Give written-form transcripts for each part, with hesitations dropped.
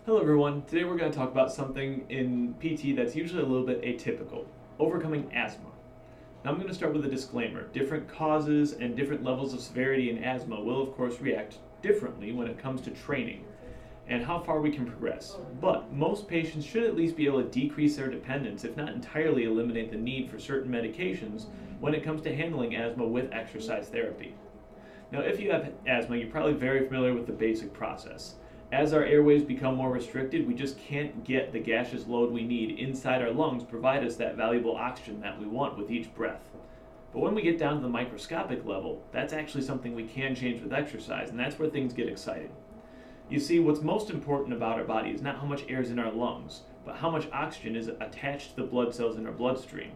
Hello everyone, today we're going to talk about something in PT that's usually a little bit atypical, overcoming asthma. Now I'm going to start with a disclaimer. Different causes and different levels of severity in asthma will of course react differently when it comes to training and how far we can progress. But most patients should at least be able to decrease their dependence, if not entirely eliminate the need for certain medications when it comes to handling asthma with exercise therapy. Now if you have asthma, you're probably very familiar with the basic process. As our airways become more restricted, we just can't get the gaseous load we need inside our lungs to provide us that valuable oxygen that we want with each breath. But when we get down to the microscopic level, that's actually something we can change with exercise, and that's where things get exciting. You see, what's most important about our body is not how much air is in our lungs, but how much oxygen is attached to the blood cells in our bloodstream.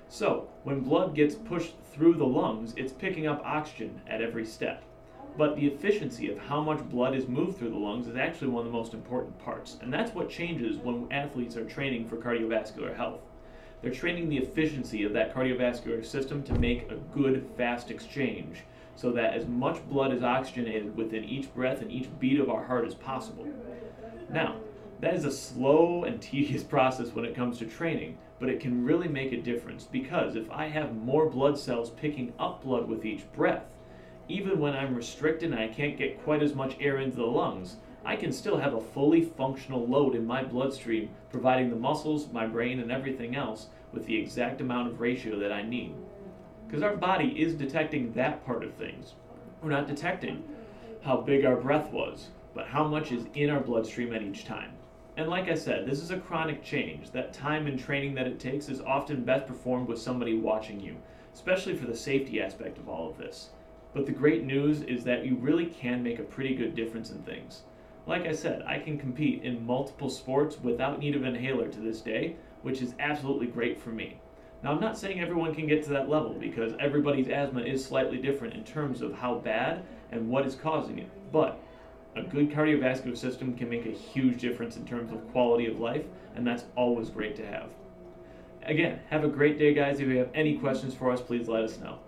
So, when blood gets pushed through the lungs, it's picking up oxygen at every step. But the efficiency of how much blood is moved through the lungs is actually one of the most important parts, and that's what changes when athletes are training for cardiovascular health. They're training the efficiency of that cardiovascular system to make a good, fast exchange, so that as much blood is oxygenated within each breath and each beat of our heart as possible. Now, that is a slow and tedious process when it comes to training, but it can really make a difference, because if I have more blood cells picking up blood with each breath, even when I'm restricted and I can't get quite as much air into the lungs, I can still have a fully functional load in my bloodstream, providing the muscles, my brain, and everything else with the exact amount of ratio that I need. Because our body is detecting that part of things. We're not detecting how big our breath was, but how much is in our bloodstream at each time. And like I said, this is a chronic change. That time and training that it takes is often best performed with somebody watching you, especially for the safety aspect of all of this. But the great news is that you really can make a pretty good difference in things. Like I said, I can compete in multiple sports without need of an inhaler to this day, which is absolutely great for me. Now, I'm not saying everyone can get to that level, because everybody's asthma is slightly different in terms of how bad and what is causing it. But a good cardiovascular system can make a huge difference in terms of quality of life, and that's always great to have. Again, have a great day, guys. If you have any questions for us, please let us know.